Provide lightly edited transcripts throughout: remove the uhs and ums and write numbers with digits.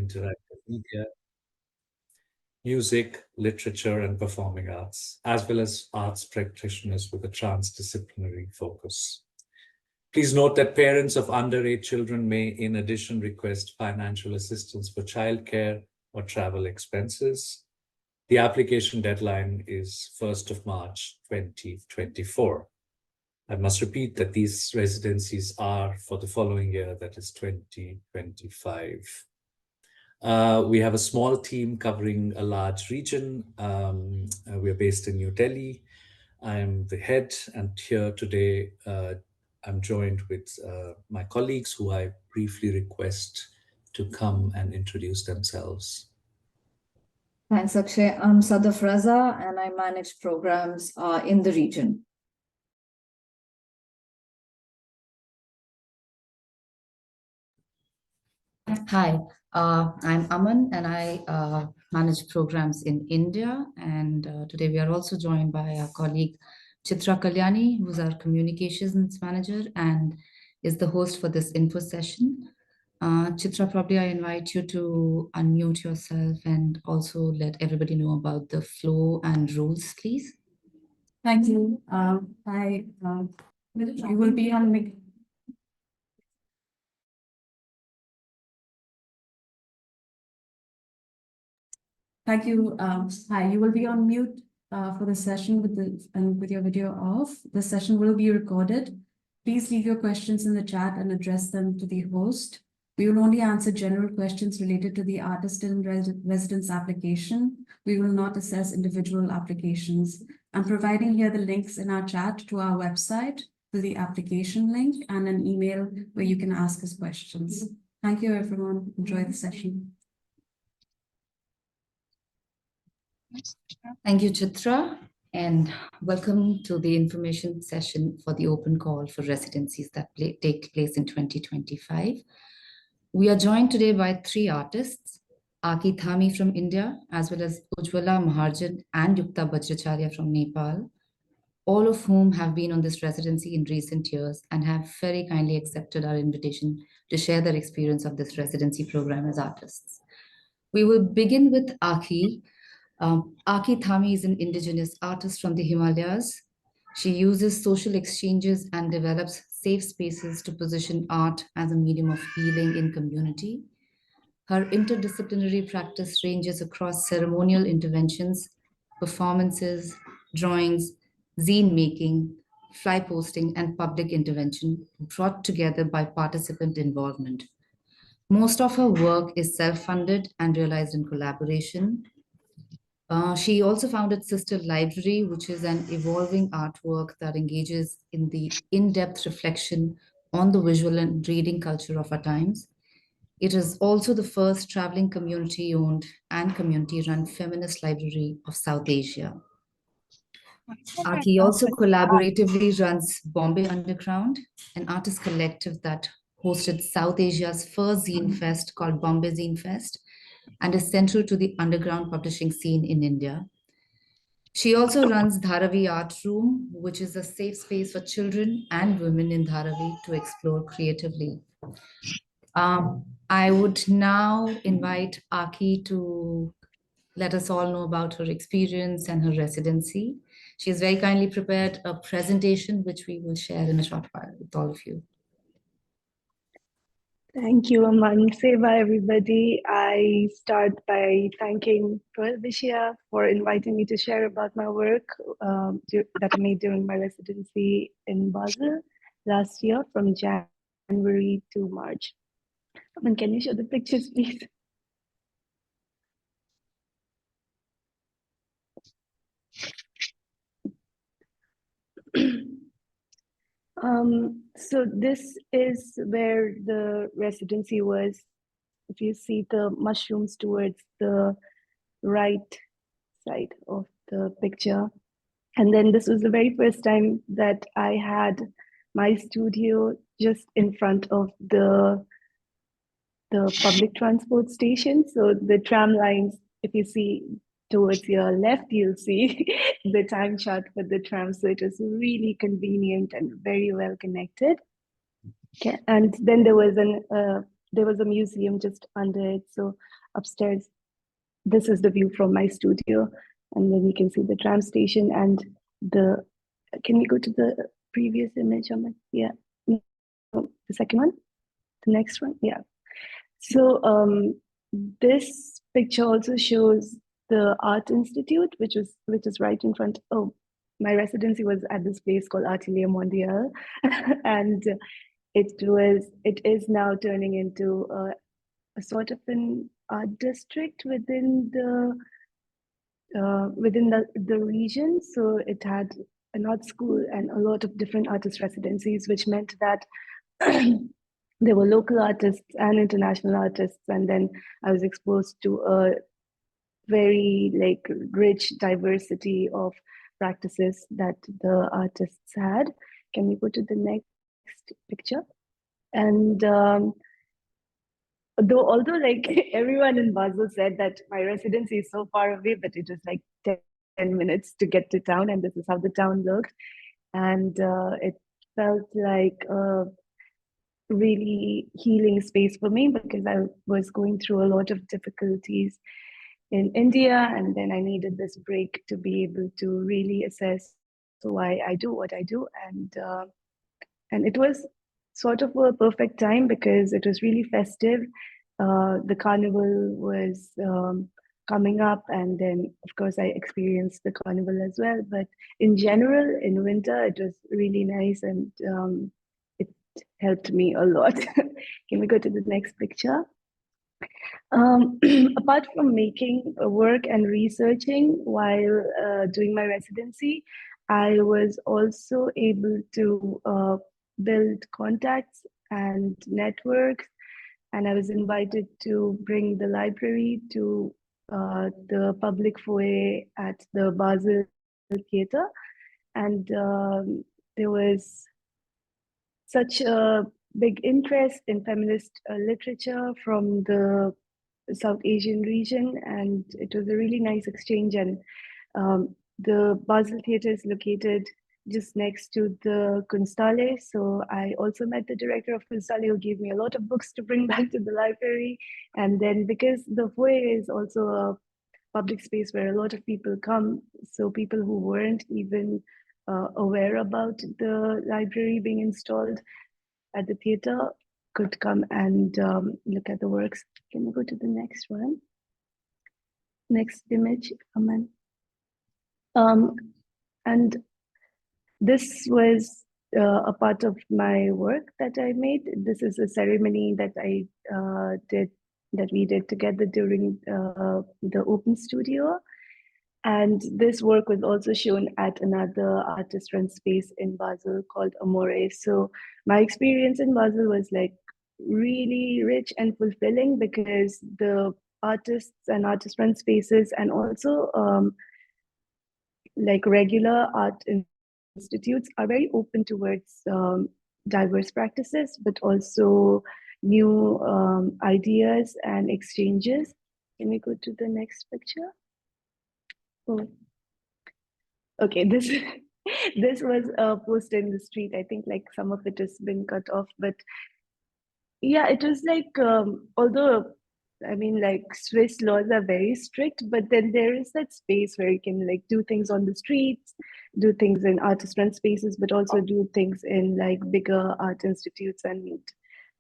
interactive media, music, literature, and performing arts, as well as arts practitioners with a transdisciplinary focus. Please note that parents of underage children may, in addition, request financial assistance for childcare or travel expenses. The application deadline is 1st of March, 2024. I must repeat that these residencies are for the following year, that is 2025. We have a small team covering a large region. We are based in New Delhi. I'm the head, and here today I'm joined with my colleagues who I briefly request to come and introduce themselves. Thanks, Akshay. I'm Sadaf Raza, and I manage programs in the region. Hi, I'm Aman, and I manage programs in India. And today we are also joined by our colleague Chitra Kalyani, who's our communications manager and is the host for this info session. Chitra, probably I invite you to unmute yourself and also let everybody know about the flow and rules, please. Thank you. Hi, you will be on Thank you. Hi, you will be on mute for the session with your video off. The session will be recorded. Please leave your questions in the chat and address them to the host. We will only answer general questions related to the artist in residence application. We will not assess individual applications. I'm providing here the links in our chat to our website, to the application link, and an email where you can ask us questions. Thank you, everyone. Enjoy the session. Thank you, Chitra, and welcome to the information session for the open call for residencies that take place in 2025. We are joined today by 3 artists, Aqui Thami from India, as well as Ujjwala Maharjan and Yukta Bajracharya from Nepal, all of whom have been on this residency in recent years and have very kindly accepted our invitation to share their experience of this residency program as artists. We will begin with Aqui. Aqui Thami is an indigenous artist from the Himalayas. She uses social exchanges and develops safe spaces to position art as a medium of healing in community. Her interdisciplinary practice ranges across ceremonial interventions, performances, drawings, zine making, fly posting, and public intervention brought together by participant involvement. Most of her work is self-funded and realized in collaboration. She also founded Sister Library, which is an evolving artwork that engages in the in-depth reflection on the visual and reading culture of our times. It is also the first traveling community-owned and community-run feminist library of South Asia. Aqui also collaboratively runs Bombay Underground, an artist collective that hosted South Asia's first zine fest called Bombay Zine Fest, and is central to the underground publishing scene in India. She also runs Dharavi Art Room, which is a safe space for children and women in Dharavi to explore creatively. I would now invite Aqui to let us all know about her experience and her residency. She has very kindly prepared a presentation, which we will share in a short while with all of you. Thank you, Aman. Say bye, everybody. I start by thanking Pro Helvetia for inviting me to share about my work that I made during my residency in Basel last year from January to March. Aman, can you show the pictures, please? So this is where the residency was. If you see the mushrooms towards the right side of the picture. And then this was the very first time that I had my studio just in front of the public transport station. So the tram lines, if you see towards your left, you'll see the time chart for the tram. So it was really convenient and very well connected. Okay. And then there was there was a museum just under it. So upstairs, this is the view from my studio. And then you can see the tram station and can we go to the previous image, Aman? Yeah, no, the second one, the next one, yeah. So this picture also shows the Art Institute, which is right in front. Oh, my residency was at this place called Atelier Mondial, and it is now turning into a sort of an art district within the region. So it had an art school and a lot of different artist residencies, which meant that there were local artists and international artists. And then I was exposed to a very like rich diversity of practices that the artists had. Can we go to the next picture? And although like everyone in Basel said that my residency is so far away, but it was like 10 minutes to get to town, and this is how the town looked. And it felt like a really healing space for me, because I was going through a lot of difficulties in India, and then I needed this break to be able to really assess why I do what I do. And it was sort of a perfect time because it was really festive. The carnival was coming up, and then of course I experienced the carnival as well. But in general, in winter, it was really nice, and it helped me a lot. Can we go to the next picture? Apart from making work and researching while doing my residency, I was also able to build contacts and networks, and I was invited to bring the library to the public foyer at the Basel Theatre, and there was such a big interest in feminist literature from the South Asian region, and it was a really nice exchange. And the Basel Theatre is located just next to the Kunsthalle. So I also met the director of Kunsthalle, who gave me a lot of books to bring back to the library. And then because the foyer is also a public space where a lot of people come, so people who weren't even aware about the library being installed at the theater could come and look at the works. Can we go to the next one? Next image, Aman. And this was a part of my work that I made. This is a ceremony that we did together during the open studio. And this work was also shown at another artist-run space in Basel called Amore. So my experience in Basel was like really rich and fulfilling, because the artists and artist-run spaces, and also like regular art institutes, are very open towards diverse practices, but also new ideas and exchanges. Can we go to the next picture? Oh, okay. This was posted in the street. I think like some of it has been cut off, but yeah, it was like although I mean like Swiss laws are very strict, but then there is that space where you can like do things on the streets, do things in artist-run spaces, but also do things in like bigger art institutes. And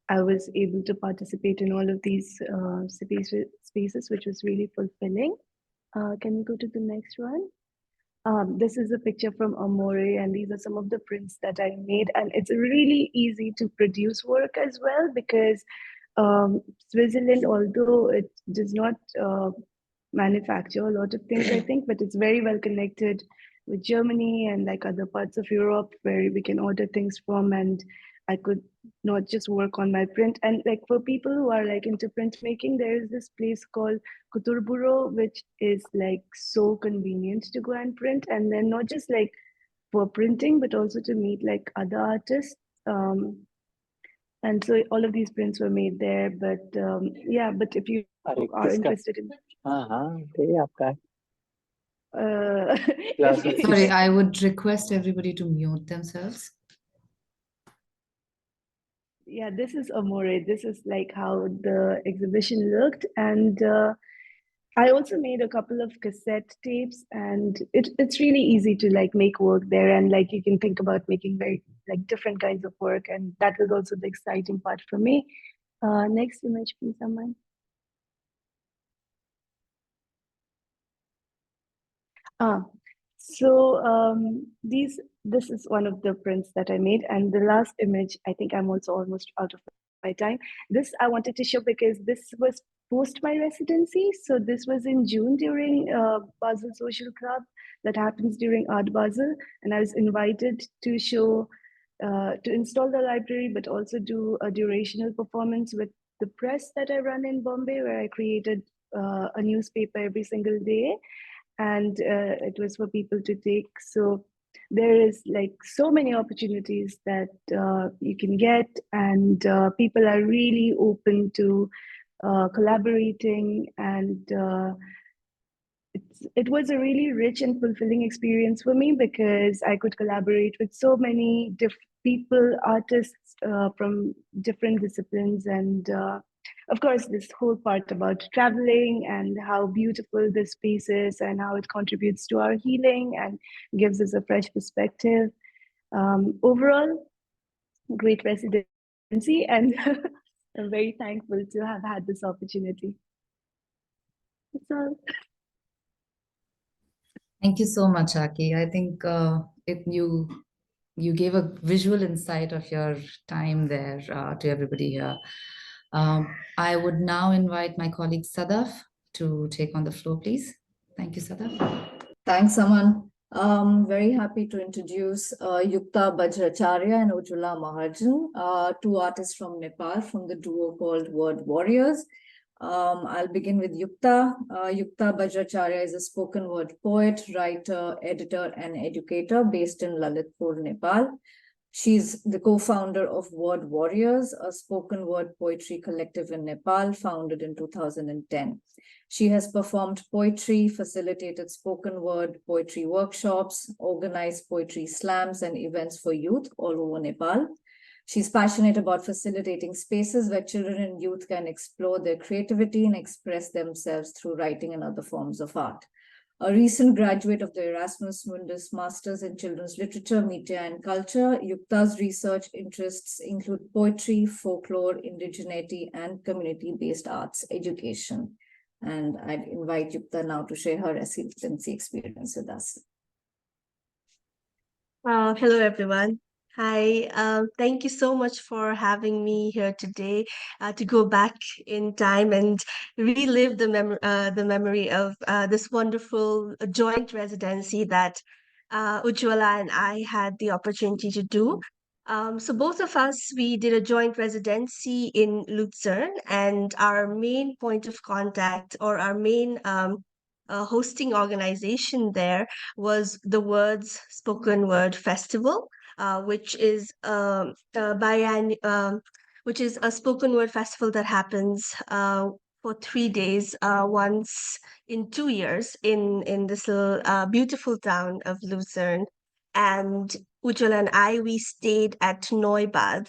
I was able to participate in all of these spaces, which was really fulfilling. Can we go to the next one? This is a picture from Amore, and these are some of the prints that I made. And it's really easy to produce work as well, because Switzerland, although it does not manufacture a lot of things, I think, but it's very well connected with Germany and like other parts of Europe where we can order things from. And I could not just work on my print. And like for people who are like into printmaking, there is this place called Couture Bureau, which is like so convenient to go and print. And then not just like for printing, but also to meet like other artists. And so all of these prints were made there. But yeah, but if you are interested in Sorry, I would request everybody to mute themselves. yeah, this is Amore. This is like how the exhibition looked. And I also made a couple of cassette tapes, and it's really easy to like make work there. And like you can think about making very like different kinds of work. And that was also the exciting part for me. Next image, please, Aman. Ah, so this is one of the prints that I made, and the last image, I think I'm also almost out of my time. This I wanted to show because this was post my residency. So this was in June during Basel Social Club that happens during Art Basel, and I was invited to show to install the library, but also do a durational performance with the press that I run in Bombay, where I created a newspaper every single day, and it was for people to take. So there is like so many opportunities that you can get, and people are really open to collaborating, and it was a really rich and fulfilling experience for me because I could collaborate with so many people, artists from different disciplines, and of course, this whole part about traveling and how beautiful this space is and how it contributes to our healing and gives us a fresh perspective. Overall, great residency, and I'm very thankful to have had this opportunity. That's all. Thank you so much, Aki. I think you gave a visual insight of your time there to everybody here. I would now invite my colleague Sadaf to take on the floor, please. Thank you, Sadaf. Thanks, Aman. Very happy to introduce Yukta Bajracharya and Ujjwala Maharjan, two artists from Nepal from the duo called Word Warriors. I'll begin with Yukta. Yukta Bajracharya is a spoken word poet, writer, editor, and educator based in Lalitpur, Nepal. She's the co-founder of Word Warriors, a spoken word poetry collective in Nepal, founded in 2010. She has performed poetry, facilitated spoken word poetry workshops, organized poetry slams and events for youth all over Nepal. She's passionate about facilitating spaces where children and youth can explore their creativity and express themselves through writing and other forms of art. A recent graduate of the Erasmus Mundus Masters in Children's Literature, Media and Culture, Yukta's research interests include poetry, folklore, indigeneity, and community-based arts education. And I'd invite Yukta now to share her residency experience with us. Hello, everyone. Hi, thank you so much for having me here today to go back in time and relive the memory of this wonderful joint residency that Ujjwala and I had the opportunity to do. So both of us, we did a joint residency in Lucerne, and our main point of contact or our main hosting organization there was the Words Spoken Word Festival, which is which is a spoken word festival that happens for 3 days, once in 2 years in this little beautiful town of Lucerne. And Ujjwala and I, we stayed at Neubad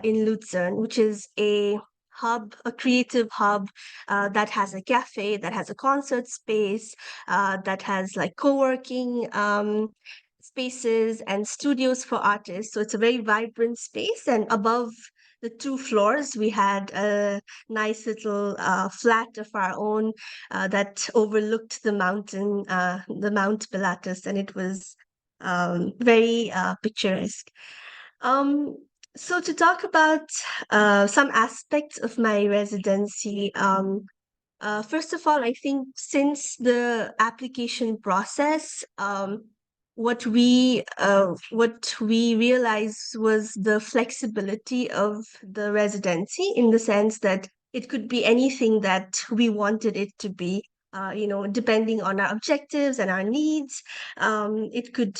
in Lucerne, which is a hub, a creative hub that has a cafe, that has a concert space, that has like co-working spaces and studios for artists. So it's a very vibrant space. And above the 2 floors, we had a nice little flat of our own that overlooked the mountain, the Mount Pilatus, and it was very picturesque. So to talk about some aspects of my residency, first of all, I think since the application process, what we realized was the flexibility of the residency, in the sense that it could be anything that we wanted it to be. Depending on our objectives and our needs, it could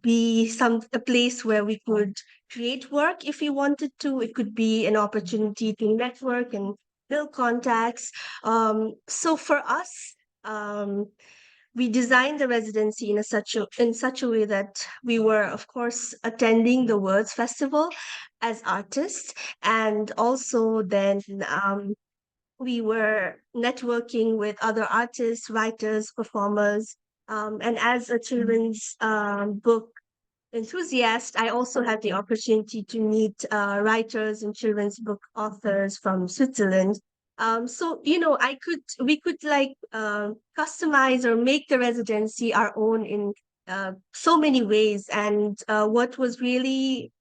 be a place where we could create work if we wanted to. It could be an opportunity to network and build contacts. So for us, we designed the residency in such a way that we were, of course, attending the Words Festival as artists, and also then we were networking with other artists, writers, performers, and as a children's book enthusiast, I also had the opportunity to meet writers and children's book authors from Switzerland. So we could like customize or make the residency our own in so many ways. And what was really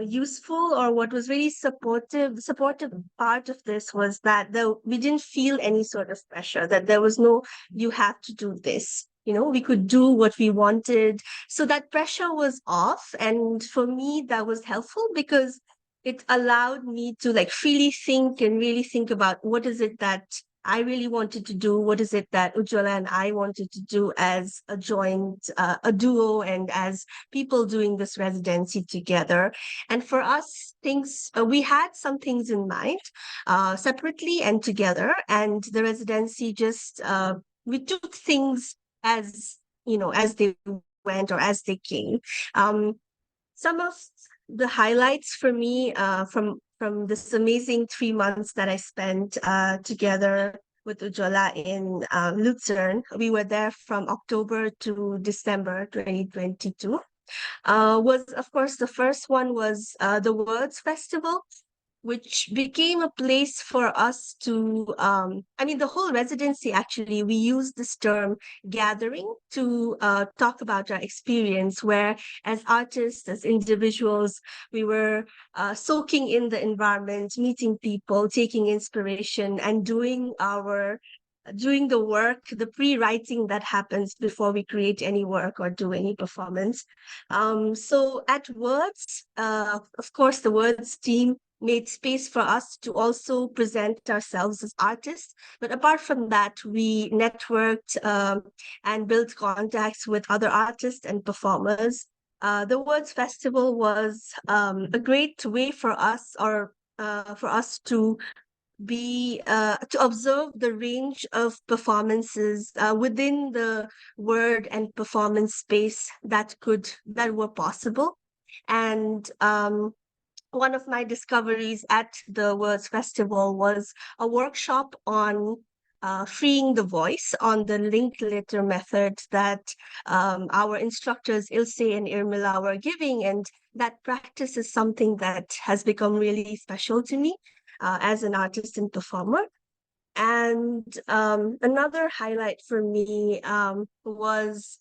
useful, or what was really the supportive part of this, was that we didn't feel any sort of pressure, that there was no, you have to do this. We could do what we wanted. So that pressure was off. And for me, that was helpful because it allowed me to like freely think and really think about what is it that I really wanted to do, what is it that Ujjwala and I wanted to do as a joint, a duo, and as people doing this residency together. And for us, we had some things in mind, separately and together. And the residency just, we took things as, as they went or as they came. Some of the highlights for me from this amazing 3 months that I spent together with Ujjwala in Lucerne. We were there from October to December 2022. Was, of course, the first one was the Words Festival, which became a place for us to, the whole residency, actually, we use this term gathering to talk about our experience, where as artists, as individuals, we were soaking in the environment, meeting people, taking inspiration, and doing the work, the pre-writing that happens before we create any work or do any performance. So at Words, of course, the Words team made space for us to also present ourselves as artists. But apart from that, we networked and built contacts with other artists and performers. The Words Festival was a great way for us, to observe the range of performances within the word and performance space that were possible. And one of my discoveries at the Words Festival was a workshop on freeing the voice, on the linked letter method that our instructors Ilse and Irmila were giving. And that practice is something that has become really special to me as an artist and performer. And another highlight for me was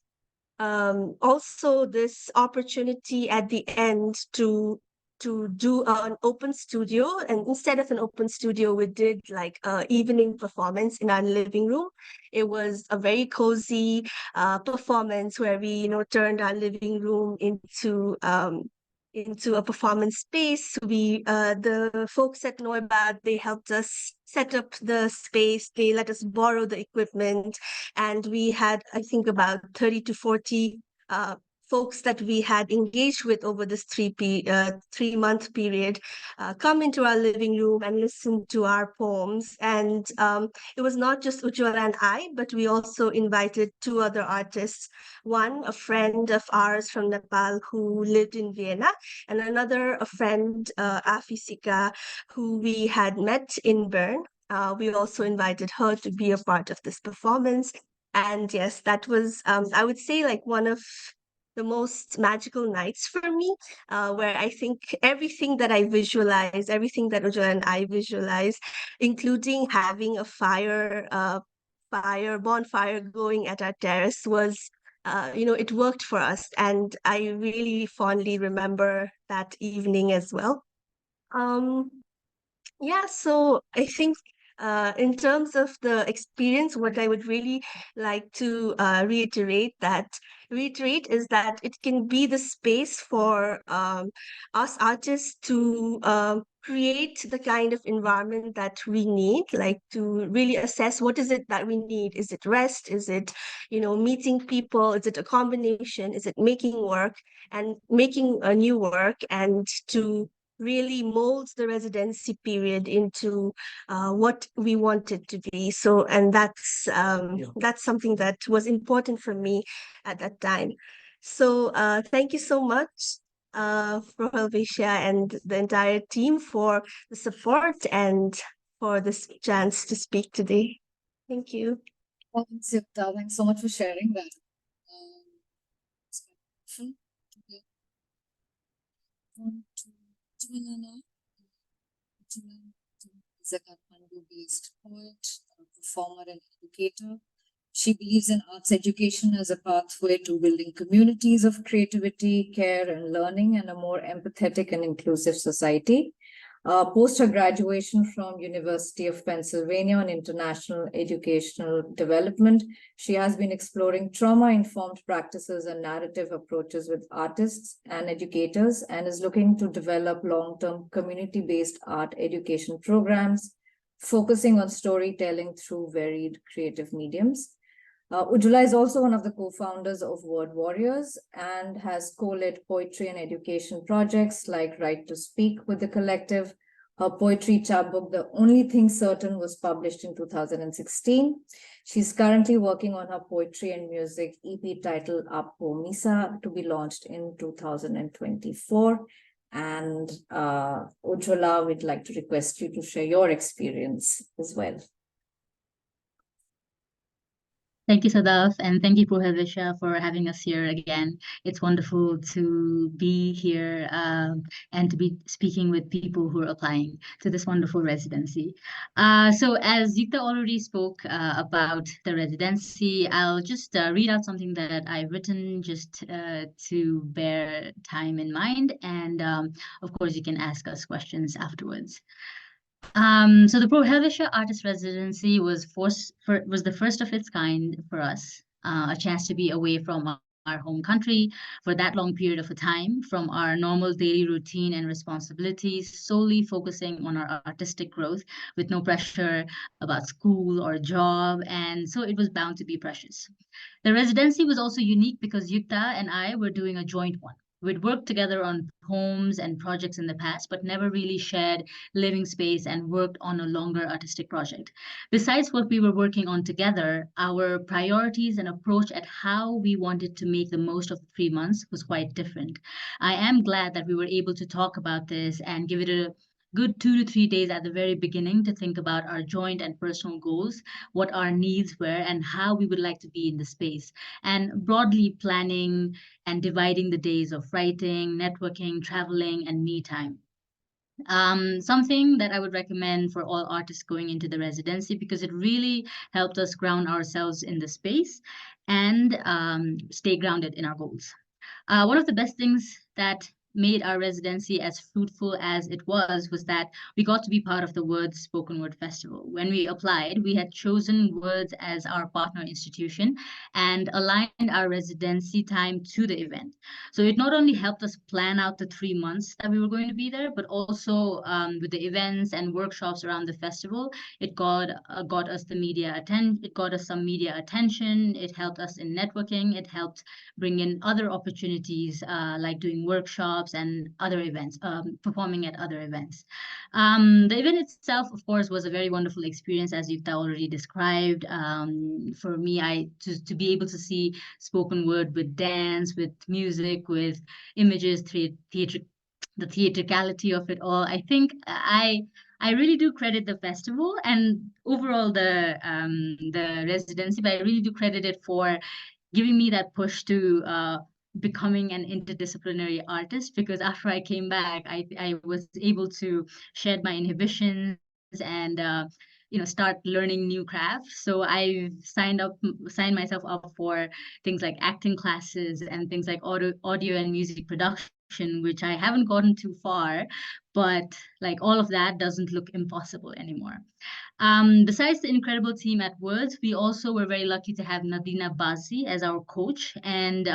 also this opportunity at the end to do an open studio. And instead of an open studio, we did like an evening performance in our living room. It was a very cozy performance where we, turned our living room into a performance space. The folks at Neubad, they helped us set up the space. They let us borrow the equipment, and we had, I think, about 30 to 40 folks that we had engaged with over this 3-month period come into our living room and listen to our poems. And it was not just Ujjwala and I, but we also invited 2 other artists. One, a friend of ours from Nepal who lived in Vienna, and another, a friend, Afisika, who we had met in Bern. We also invited her to be a part of this performance. And yes, that was, I would say, like one of the most magical nights for me, where I think everything that I visualize, everything that Ujjwala and I visualize, including having a bonfire going at our terrace, was, it worked for us. And I really fondly remember that evening as well. Yeah, so I think in terms of the experience, what I would really like to reiterate is that it can be the space for us artists to create the kind of environment that we need, like to really assess what is it that we need. Is it rest? Is it, meeting people? Is it a combination? Is it making work and making a new work, and to really molds the residency period into what we want it to be. So, and that's something that was important for me at that time. So, thank you so much, Pro Helvetia and the entire team for the support and for this chance to speak today. Thank you. Thanks, Yukta. Thanks so much for sharing that. It's wonderful to hear. On to Ujjwala now. Ujjwala is a Kathmandu-based poet, a performer, and educator. She believes in arts education as a pathway to building communities of creativity, care, and learning, and a more empathetic and inclusive society. Post her graduation from University of Pennsylvania on international educational development, she has been exploring trauma-informed practices and narrative approaches with artists and educators, and is looking to develop long-term community-based art education programs, focusing on storytelling through varied creative mediums. Ujjwala is also one of the co-founders of Word Warriors and has co-led poetry and education projects like Right to Speak with the collective. Her poetry chapbook, The Only Thing Certain, was published in 2016. She's currently working on her poetry and music EP titled Appo Misa to be launched in 2024. And Ujjwala, we'd like to request you to share your experience as well. Thank you, Sadaf, and thank you, Pro Helvetia, for having us here again. It's wonderful to be here and to be speaking with people who are applying to this wonderful residency. So as Yukta already spoke about the residency, I'll just read out something that I've written just to bear time in mind. And of course, you can ask us questions afterwards. So the Pro Helvetia Artist Residency was the first of its kind for us, a chance to be away from our home country for that long period of a time, from our normal daily routine and responsibilities, solely focusing on our artistic growth with no pressure about school or job, and so it was bound to be precious. The residency was also unique because Yukta and I were doing a joint one. We'd worked together on poems and projects in the past, but never really shared living space and worked on a longer artistic project. Besides what we were working on together, our priorities and approach at how we wanted to make the most of the 3 months was quite different. I am glad that we were able to talk about this and give it a good 2 to 3 days at the very beginning to think about our joint and personal goals, what our needs were, and how we would like to be in the space, and broadly planning and dividing the days of writing, networking, traveling, and me time. Something that I would recommend for all artists going into the residency, because it really helped us ground ourselves in the space and stay grounded in our goals. One of the best things that made our residency as fruitful as it was that we got to be part of the Words Spoken Word Festival. When we applied, we had chosen Words as our partner institution and aligned our residency time to the event. So it not only helped us plan out the 3 months that we were going to be there, but also with the events and workshops around the festival, it got us the media attention. It got us some media attention. It helped us in networking. It helped bring in other opportunities like doing workshops and other events, performing at other events. The event itself, of course, was a very wonderful experience, as Yukta already described. For me, to be able to see spoken word with dance, with music, with images, the theatricality of it all, I think I really do credit the festival and overall the residency, but I really do credit it for giving me that push to becoming an interdisciplinary artist, because after I came back, I was able to shed my inhibitions and start learning new crafts. So I've signed myself up for things like acting classes and things like audio and music production, which I haven't gotten too far, but like all of that doesn't look impossible anymore. Besides the incredible team at Words, we also were very lucky to have Nadina Basi as our coach. And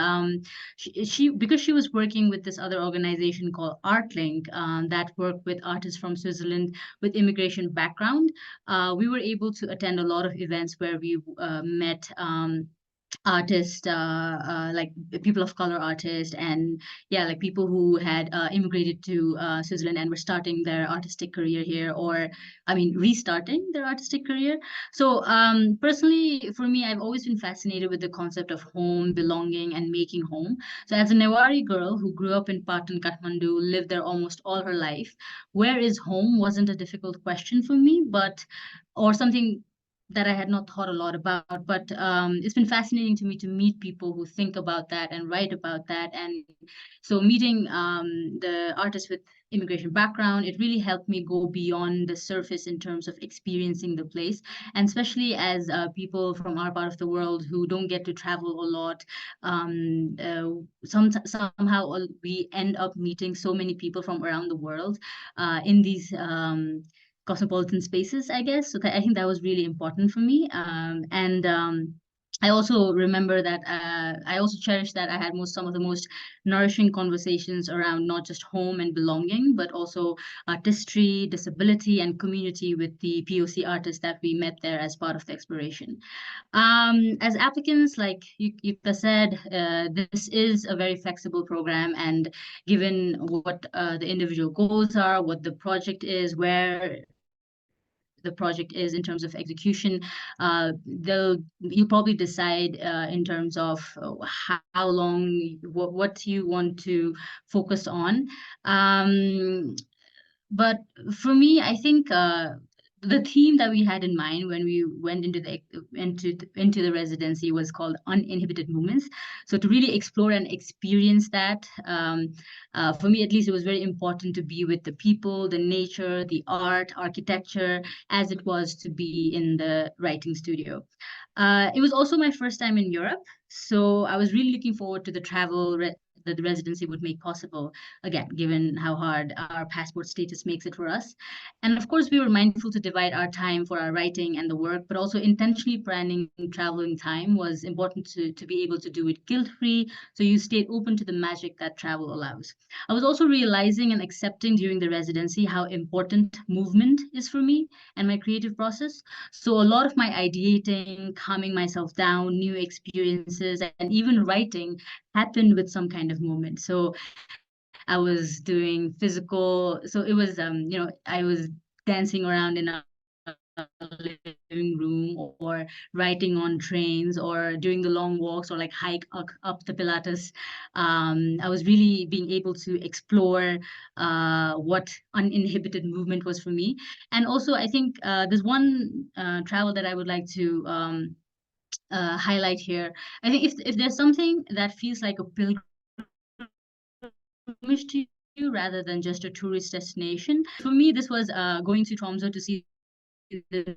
she because she was working with this other organization called ArtLink that worked with artists from Switzerland with immigration background, we were able to attend a lot of events where we met artists, like people of color artists, and yeah, like people who had immigrated to Switzerland and were starting their artistic career here, or I mean, restarting their artistic career. So personally, for me, I've always been fascinated with the concept of home, belonging, and making home. So as a Newari girl who grew up in Patan, Kathmandu, lived there almost all her life, where is home wasn't a difficult question for me, but or something that I had not thought a lot about. But it's been fascinating to me to meet people who think about that and write about that. And so meeting the artists with immigration background, it really helped me go beyond the surface in terms of experiencing the place. And especially as people from our part of the world who don't get to travel a lot, somehow we end up meeting so many people from around the world in these cosmopolitan spaces, I guess. So I think that was really important for me. And I also remember that I also cherish that I had some of the most nourishing conversations around not just home and belonging, but also artistry, disability, and community with the POC artists that we met there as part of the exploration. As applicants, like Yukta said, this is a very flexible program, and given what the individual goals are, what the project is, where the project is in terms of execution, you probably decide in terms of how long, what you want to focus on. But for me, I think the theme that we had in mind when we went into the residency was called uninhibited movements. So to really explore and experience that, for me at least, it was very important to be with the people, the nature, the art, architecture, as it was to be in the writing studio. It was also my first time in Europe, so I was really looking forward to the travel that the residency would make possible, again, given how hard our passport status makes it for us. And of course, we were mindful to divide our time for our writing and the work, but also intentionally planning traveling time was important to be able to do it guilt-free, so you stayed open to the magic that travel allows. I was also realizing and accepting during the residency how important movement is for me and my creative process. So a lot of my ideating, calming myself down, new experiences, and even writing happened with some kind of movement. So I was doing physical, so it was, I was dancing around in a living room, or writing on trains, or doing the long walks, or like hike up the Pilates. I was really being able to explore what uninhibited movement was for me. And also, I think there's one travel that I would like to highlight here. I think if there's something that feels like a pilgrimage to you rather than just a tourist destination, for me, this was going to Tromsø to see the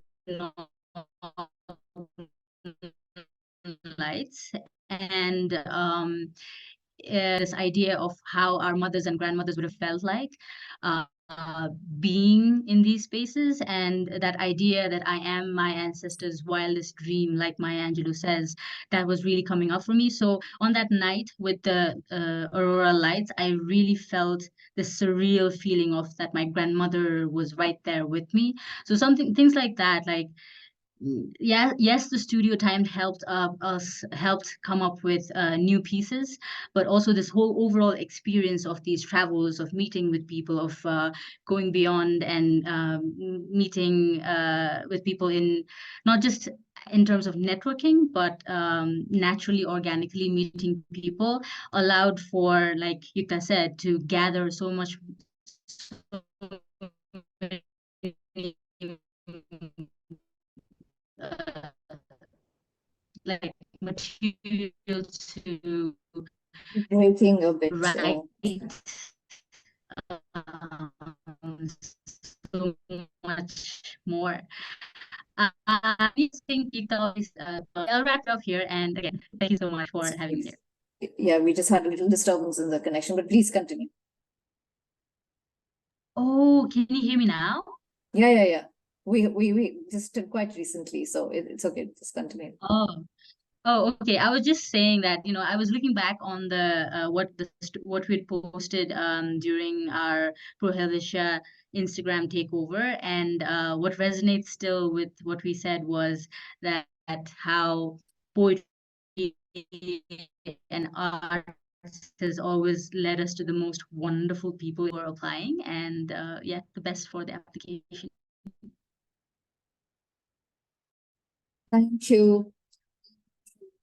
lights, and this idea of how our mothers and grandmothers would have felt like being in these spaces, and that idea that I am my ancestors' wildest dream, like Maya Angelou says, that was really coming up for me. So on that night with the aurora lights, I really felt the surreal feeling of that my grandmother was right there with me. So things like that, like, yes, the studio time helped come up with new pieces, but also this whole overall experience of these travels, of meeting with people, of going beyond and meeting with people in not just in terms of networking, but naturally, organically meeting people allowed for, like Yukta said, to gather so much like material to Breaking a bit. write so much more. I think I'll wrap it up here. And again, thank you so much for having me here. Yeah, we just had a little disturbance in the connection, but please continue. Oh, can you hear me now? Yeah. We just quite recently, so it's okay. Just continue. Oh, okay. I was just saying that, I was looking back on the what we'd posted during our Pro Helvetia Instagram takeover, and what resonates still with what we said was that how poetry and art has always led us to the most wonderful people who are applying, and yeah, the best for the application. Thank you.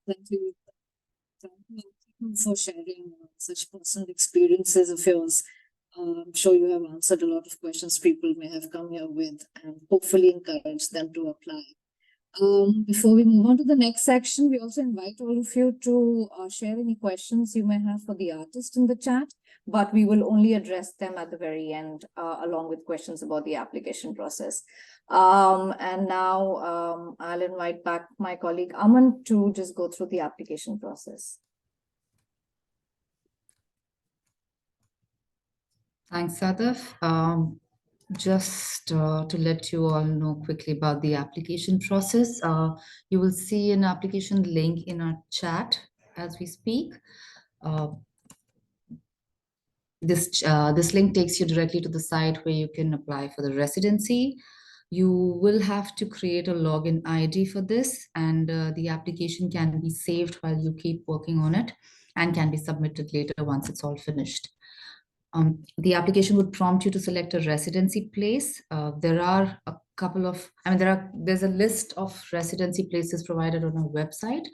Thank you. Thank you for sharing such personal experiences of yours. I'm sure you have answered a lot of questions people may have come here with, and hopefully encourage them to apply. Before we move on to the next section, we also invite all of you to share any questions you may have for the artist in the chat, but we will only address them at the very end, along with questions about the application process. And now I'll invite back my colleague Aman to just go through the application process. Thanks, Sadaf. Just to let you all know quickly about the application process, you will see an application link in our chat as we speak. This link takes you directly to the site where you can apply for the residency. You will have to create a login ID for this, and the application can be saved while you keep working on it and can be submitted later once it's all finished. The application would prompt you to select a residency place. There are a couple of, there's a list of residency places provided on our website,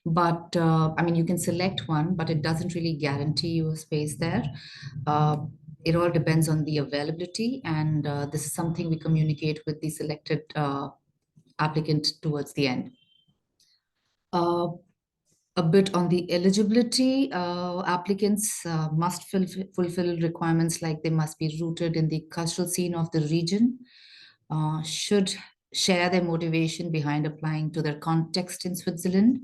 but you can select one, but it doesn't really guarantee you a space there. It all depends on the availability, and this is something we communicate with the selected applicant towards the end. A bit on the eligibility, applicants must fulfill requirements like they must be rooted in the cultural scene of the region, should share their motivation behind applying to their context in Switzerland,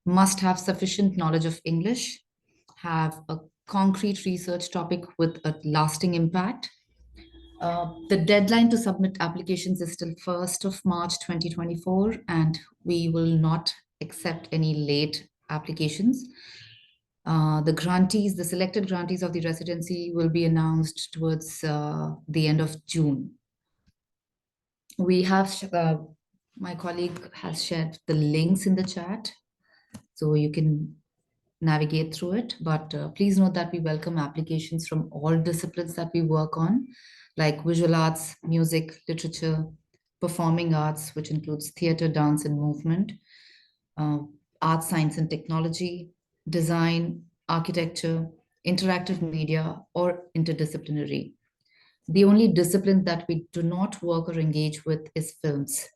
must have sufficient knowledge of English, have a concrete research topic with a lasting impact. The deadline to submit applications is till 1st of March 2024, and we will not accept any late applications. The selected grantees of the residency will be announced towards the end of June. We have, my colleague has shared the links in the chat, so you can navigate through it. But please note that we welcome applications from all disciplines that we work on, like visual arts, music, literature, performing arts, which includes theater, dance, and movement, art, science, and technology, design, architecture, interactive media, or interdisciplinary. The only discipline that we do not work or engage with is films.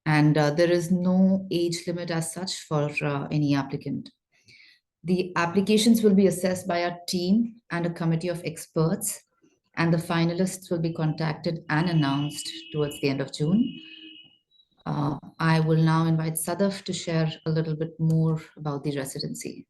And there is no age limit as such for any applicant. The applications will be assessed by our team and a committee of experts, and the finalists will be contacted and announced towards the end of June. I will now invite Sadaf to share a little bit more about the residency.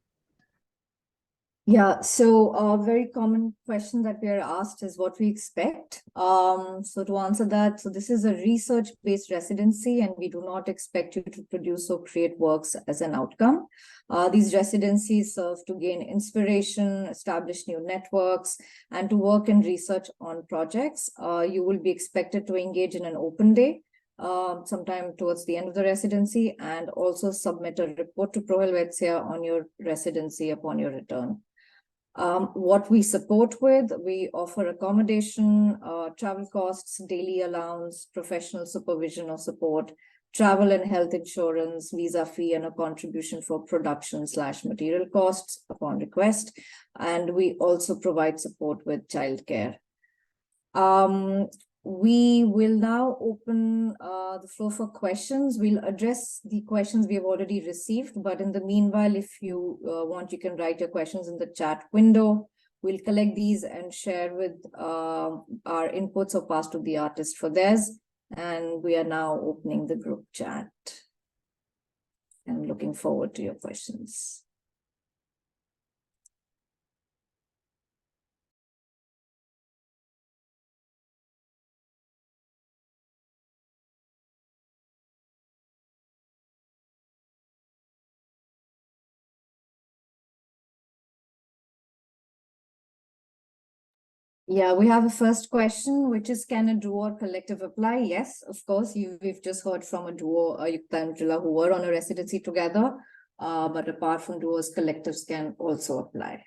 Yeah, so a very common question that we are asked is what we expect. So to answer that, so this is a research-based residency, and we do not expect you to produce or create works as an outcome. These residencies serve to gain inspiration, establish new networks, and to work in research on projects. You will be expected to engage in an open day sometime towards the end of the residency, and also submit a report to Pro Helvetia on your residency upon your return. What we support with, we offer accommodation, travel costs, daily allowance, professional supervision or support, travel and health insurance, visa fee, and a contribution for production/material costs upon request. And we also provide support with childcare. We will now open the floor for questions. We'll address the questions we have already received, but in the meanwhile, if you want, you can write your questions in the chat window. We'll collect these and share with our inputs or pass to the artist for theirs. And we are now opening the group chat and looking forward to your questions. Yeah, we have a first question, which is, can a duo or collective apply? Yes, of course. We've just heard from a duo, Yukta and Ujjwala, who were on a residency together. but apart from duos, collectives can also apply.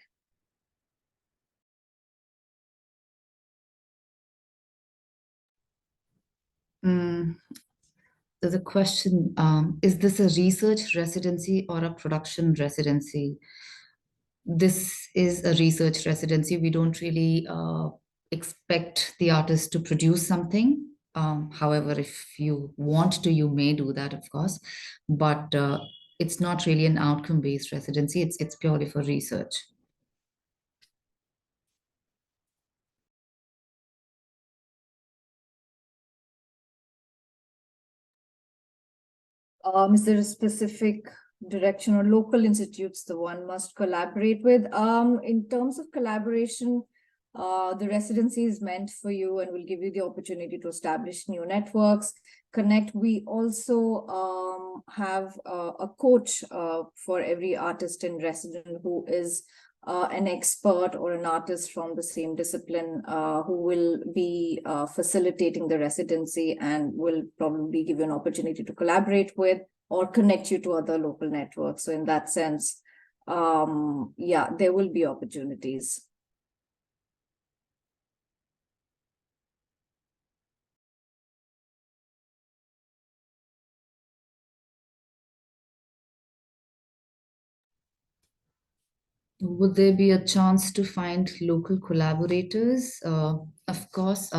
There's a question, is this a research residency or a production residency? This is a research residency. We don't really expect the artist to produce something. However, if you want to, you may do that, of course, but it's not really an outcome-based residency. It's purely for research. Is there a specific direction or local institutes the one must collaborate with? In terms of collaboration, the residency is meant for you and will give you the opportunity to establish new networks, connect. We also have a coach for every artist in resident who is an expert or an artist from the same discipline who will be facilitating the residency and will probably give you an opportunity to collaborate with or connect you to other local networks. So in that sense, yeah, there will be opportunities. Would there be a chance to find local collaborators? Of course,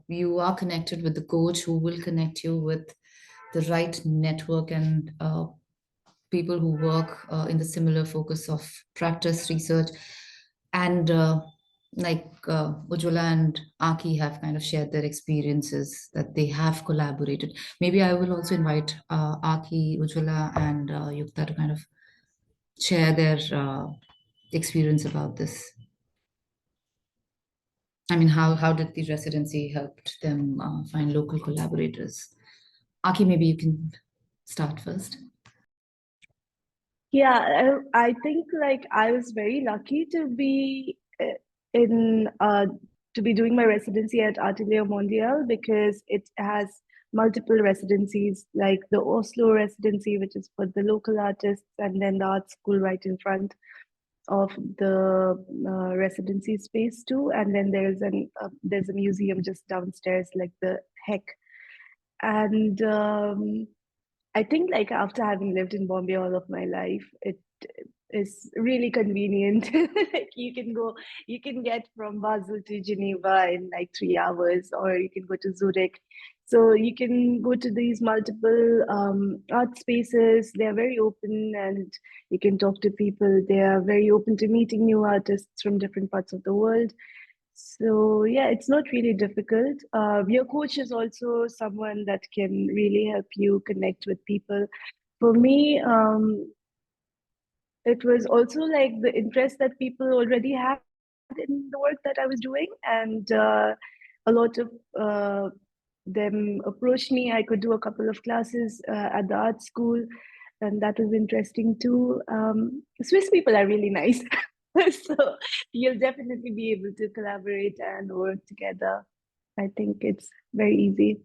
you are connected with the coach who will connect you with the right network and people who work in the similar focus of practice research. And Ujjwala and Aqui have kind of shared their experiences that they have collaborated. Maybe I will also invite Aqui, Ujjwala, and Yukta to kind of share their experience about this. I mean, how did the residency help them find local collaborators? Aqui, maybe you can start first. Yeah, I think like I was very lucky to be doing my residency at Atelier Mondial because it has multiple residencies, like the Oslo residency, which is for the local artists, and then the art school right in front of the residency space too. And then there's a museum just downstairs, like the Heck. And I think like after having lived in Bombay all of my life, it is really convenient. Like you can get from Basel to Geneva in like 3 hours, or you can go to Zurich. So you can go to these multiple art spaces. They're very open and you can talk to people. They are very open to meeting new artists from different parts of the world. So yeah, it's not really difficult. Your coach is also someone that can really help you connect with people. For me, it was also like the interest that people already had in the work that I was doing, and a lot of them approached me. I could do a couple of classes at the art school, and that was interesting too. Swiss people are really nice. So you'll definitely be able to collaborate and work together. I think it's very easy.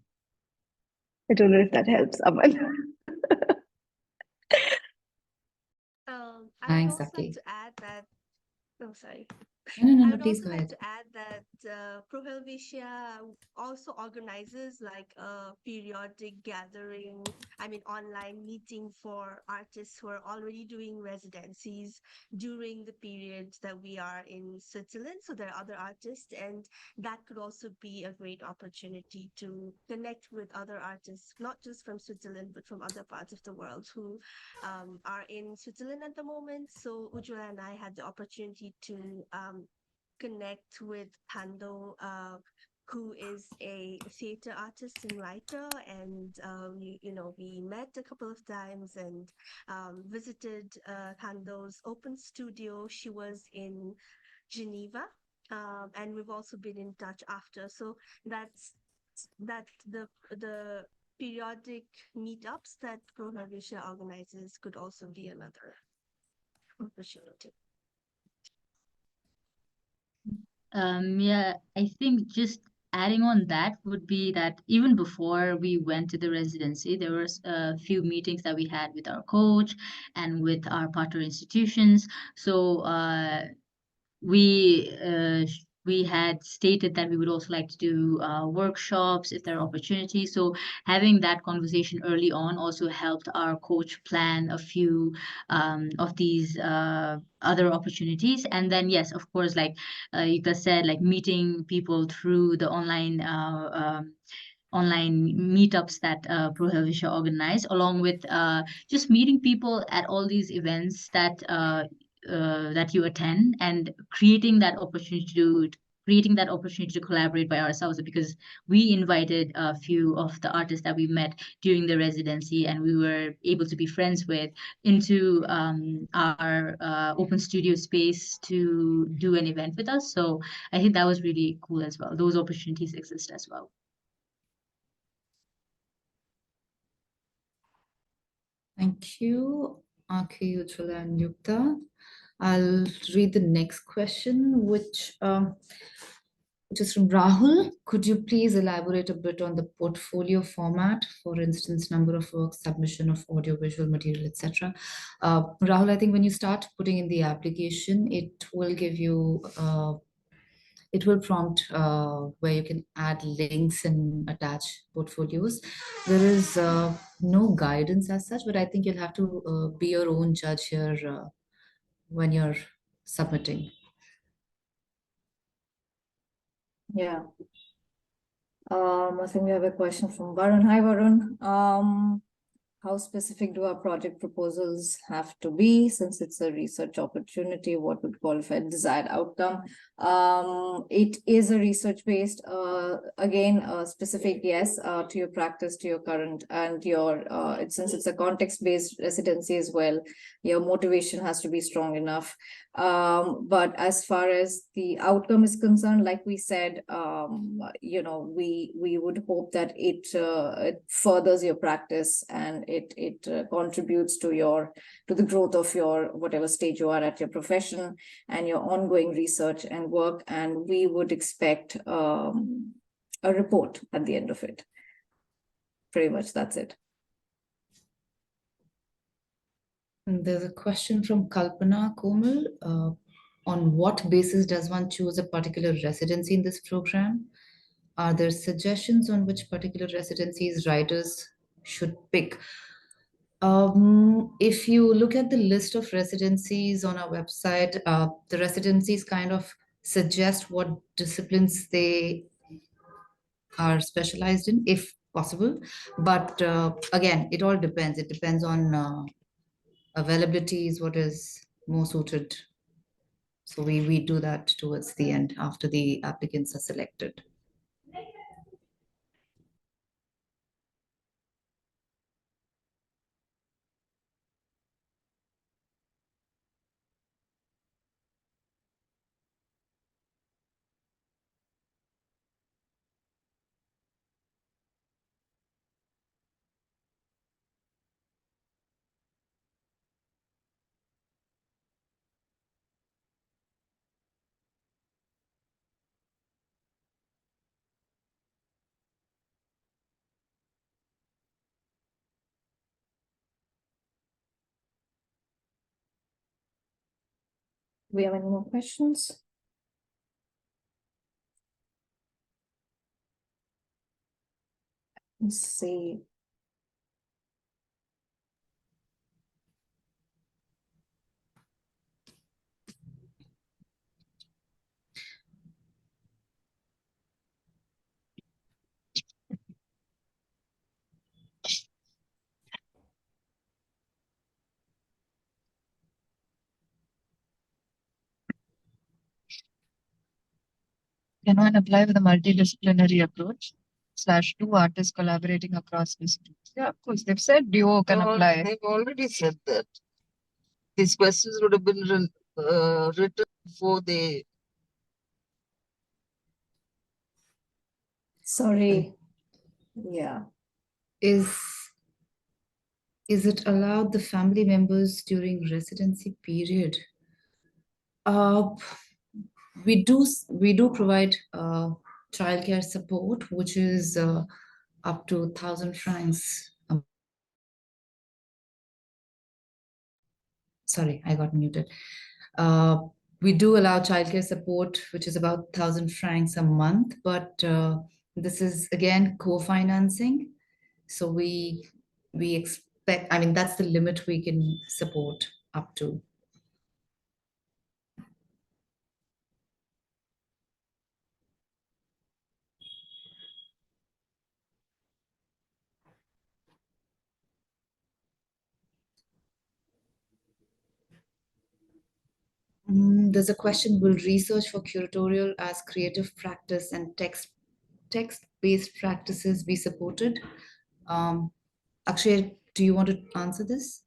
I don't know if that helps someone. I Thanks, would also Aqui. like to add that, oh, sorry. No, I would please also go like ahead. to add that Pro Helvetia also organizes like a periodic gathering, online meeting for artists who are already doing residencies during the period that we are in Switzerland. So there are other artists, and that could also be a great opportunity to connect with other artists, not just from Switzerland, but from other parts of the world who are in Switzerland at the moment. So Ujjwala and I had the opportunity to connect with Pando, who is a theater artist and writer, and we met a couple of times and visited Pando's open studio. She was in Geneva, and we've also been in touch after. So that's the periodic meetups that Pro Helvetia organizes could also be another opportunity. Yeah, I think just adding on that would be that even before we went to the residency, there was a few meetings that we had with our coach and with our partner institutions. So we had stated that we would also like to do workshops if there are opportunities. So having that conversation early on also helped our coach plan a few of these other opportunities. And then, yes, of course, like Yukta said, like meeting people through the online meetups that Pro Helvetia organized, along with just meeting people at all these events that that you attend, and creating that opportunity to collaborate by ourselves, because we invited a few of the artists that we met during the residency and we were able to be friends with into our open studio space to do an event with us. So I think that was really cool as well. Those opportunities exist as well. Thank you, Aqui, Ujjwala, and Yukta. I'll read the next question, which is from Rahul. Could you please elaborate a bit on the portfolio format, for instance, number of works, submission of audio, visual material, etc. Rahul, I think when you start putting in the application, it will give you, it will prompt where you can add links and attach portfolios. There is no guidance as such, but I think you'll have to be your own judge here when you're submitting. Yeah. I think we have a question from Varun. Hi, Varun. How specific do our project proposals have to be? Since it's a research opportunity, what would qualify desired outcome? It is a research-based, again, specific, yes, to your practice, to your current, and your, since it's a context-based residency as well, your motivation has to be strong enough. But as far as the outcome is concerned, like we said, you know, we would hope that it furthers your practice and it contributes to the growth of your whatever stage you are at your profession and your ongoing research and work. And we would expect a report at the end of it. Pretty much that's it. And there's a question from Kalpana Komal. On what basis does one choose a particular residency in this program? Are there suggestions on which particular residencies writers should pick? If you look at the list of residencies on our website, the residencies kind of suggest what disciplines they are specialized in, if possible. But again, it all depends. It depends on availability is what is more suited. So we do that towards the end after the applicants are selected. Do we have any more questions? Let's see. Can one apply with a multidisciplinary approach / two artists collaborating across disciplines? Yeah, of course. They've said duo can apply. They've already said that. These questions would have been written before they. Sorry. Yeah. Is it allowed the family members during residency period? We do provide childcare support, which is up to 1,000 francs. Sorry, I got muted. We do allow childcare support, which is about 1,000 francs a month, but this is again co-financing. So we expect, I mean, that's the limit we can support up to. There's a question, will research for curatorial as creative practice and text-based practices be supported? Akshay, do you want to answer this?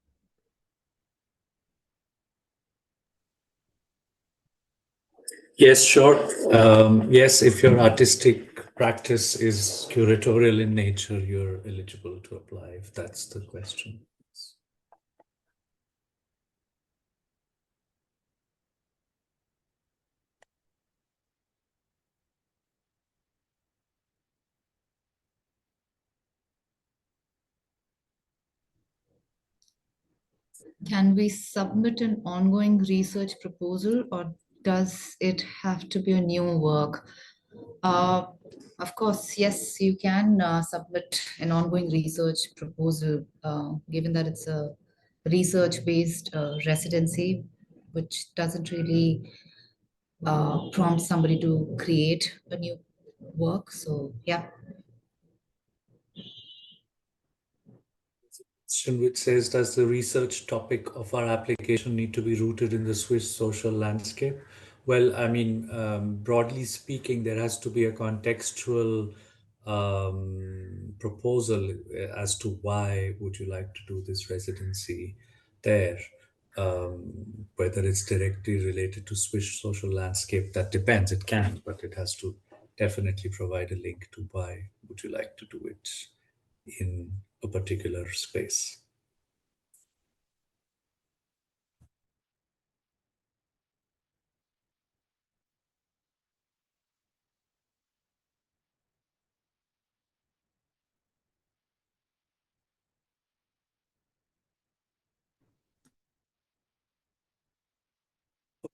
Yes, sure. Yes, if your artistic practice is curatorial in nature, you're eligible to apply, if that's the question. Can we submit an ongoing research proposal, or does it have to be a new work? Of course, yes, you can submit an ongoing research proposal, given that it's a research-based residency, which doesn't really prompt somebody to create a new work. So, yeah. Which says, does the research topic of our application need to be rooted in the Swiss social landscape? Well, I mean, broadly speaking, there has to be a contextual proposal as to why would you like to do this residency there. Whether it's directly related to Swiss social landscape, that depends. It can, but it has to definitely provide a link to why would you like to do it in a particular space.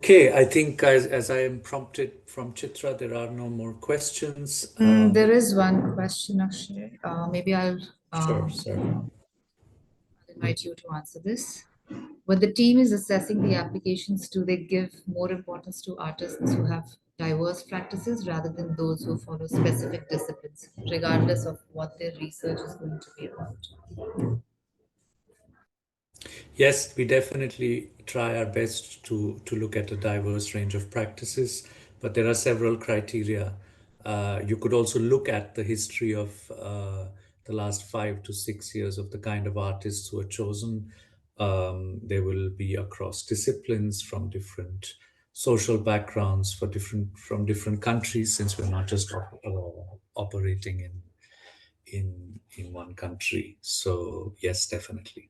Okay, I think as I am prompted from Chitra, there are no more questions. There is one question, Akshay. Maybe I'll Sure, sorry. invite you to answer this. When the team is assessing the applications, do they give more importance to artists who have diverse practices rather than those who follow specific disciplines, regardless of what their research is going to be about? Yes, we definitely try our best to look at a diverse range of practices, but there are several criteria. You could also look at the history of the last 5 to 6 years of the kind of artists who are chosen. They will be across disciplines, from different social backgrounds, from different countries, since we're not just operating in one country. So yes, definitely.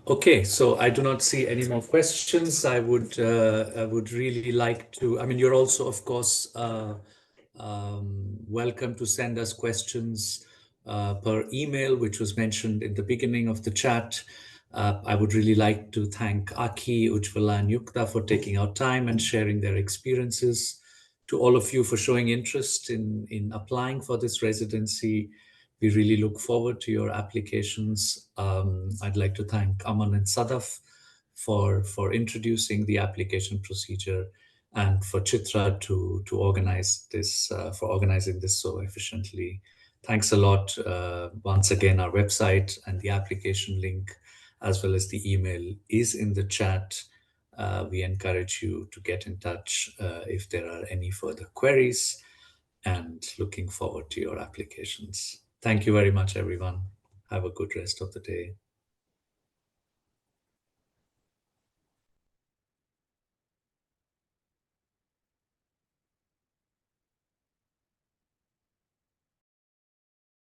Okay, so I do not see any more questions. I would really like to. I mean, you're also, of course, welcome to send us questions per email, which was mentioned in the beginning of the chat. I would really like to thank Aqui, Ujjwala, and Yukta for taking out time and sharing their experiences. To all of you for showing interest in applying for this residency. We really look forward to your applications. I'd like to thank Aman and Sadaf for introducing the application procedure, and for Chitra to organize this, for organizing this so efficiently. Thanks a lot. Once again, our website and the application link, as well as the email, is in the chat. We encourage you to get in touch if there are any further queries, and looking forward to your applications. Thank you very much, everyone. Have a good rest of the day.